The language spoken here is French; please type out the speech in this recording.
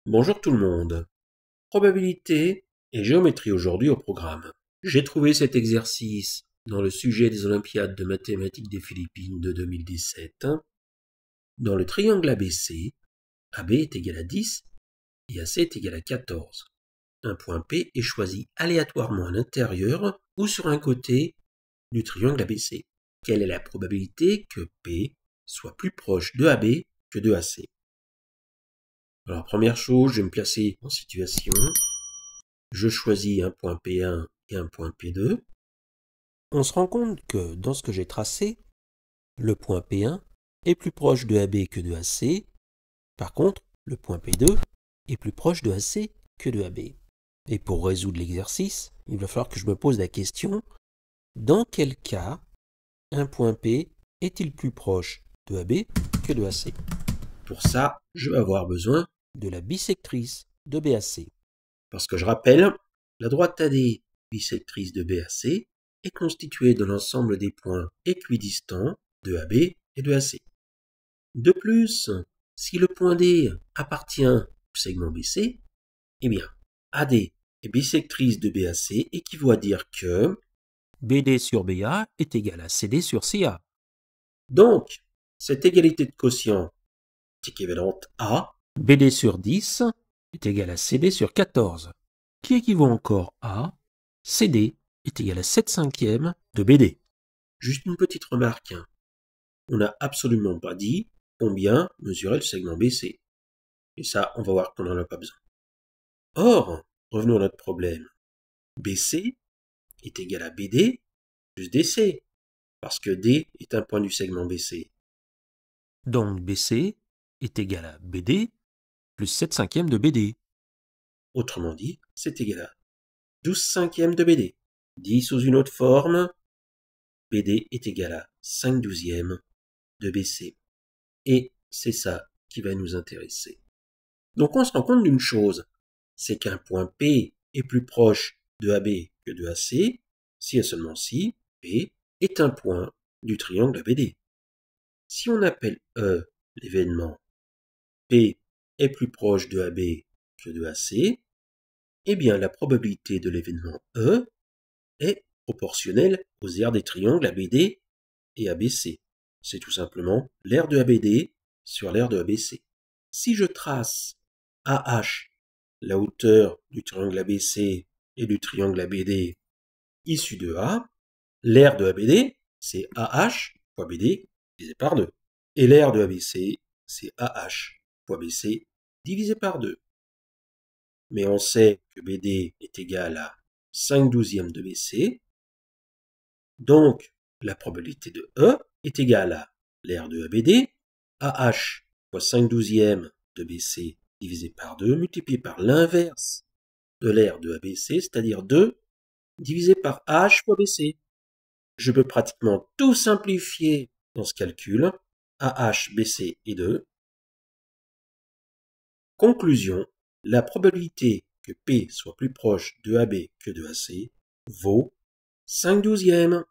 Bonjour tout le monde. Probabilité et géométrie aujourd'hui au programme. J'ai trouvé cet exercice dans le sujet des Olympiades de mathématiques des Philippines de 2017. Dans le triangle ABC, AB est égal à 10 et AC est égal à 14. Un point P est choisi aléatoirement à l'intérieur ou sur un côté du triangle ABC. Quelle est la probabilité que P soit plus proche de AB que de AC? Alors, première chose, je vais me placer en situation. Je choisis un point P1 et un point P2. On se rend compte que dans ce que j'ai tracé, le point P1 est plus proche de AB que de AC. Par contre, le point P2 est plus proche de AC que de AB. Et pour résoudre l'exercice, il va falloir que je me pose la question, dans quel cas un point P est-il plus proche de AB que de AC? Pour ça, je vais avoir besoin de la bisectrice de BAC. Parce que je rappelle, la droite AD bisectrice de BAC est constituée de l'ensemble des points équidistants de AB et de AC. De plus, si le point D appartient au segment BC, eh bien, AD est bisectrice de BAC équivaut à dire que BD sur BA est égal à CD sur CA. Donc, cette égalité de quotient est équivalente à BD sur 10 est égal à CD sur 14, qui équivaut encore à CD est égal à 7/5 de BD. Juste une petite remarque. On n'a absolument pas dit combien mesurait le segment BC. Et ça, on va voir qu'on n'en a pas besoin. Or, revenons à notre problème. BC est égal à BD plus DC, parce que D est un point du segment BC. Donc BC est égal à BD plus 7/5 de BD. Autrement dit, c'est égal à 12/5 de BD. Dit sous une autre forme, BD est égal à 5/12 de BC. Et c'est ça qui va nous intéresser. Donc on se rend compte d'une chose, c'est qu'un point P est plus proche de AB que de AC, si et seulement si P est un point du triangle ABD. Si on appelle E l'événement P est plus proche de AB que de AC, eh bien la probabilité de l'événement E est proportionnelle aux aires des triangles ABD et ABC. C'est tout simplement l'aire de ABD sur l'aire de ABC. Si je trace AH, la hauteur du triangle ABC et du triangle ABD issu de A, l'aire de ABD, c'est AH fois BD divisé par 2. Et l'aire de ABC, c'est AH fois BC divisé par 2. Mais on sait que BD est égal à 5/12 de BC. Donc, la probabilité de E est égale à l'aire de ABD, AH fois 5/12 de BC divisé par 2, multiplié par l'inverse de l'aire de ABC, c'est-à-dire 2, divisé par AH fois BC. Je peux pratiquement tout simplifier dans ce calcul. AH, BC et 2. Conclusion, la probabilité que P soit plus proche de AB que de AC vaut 5/12.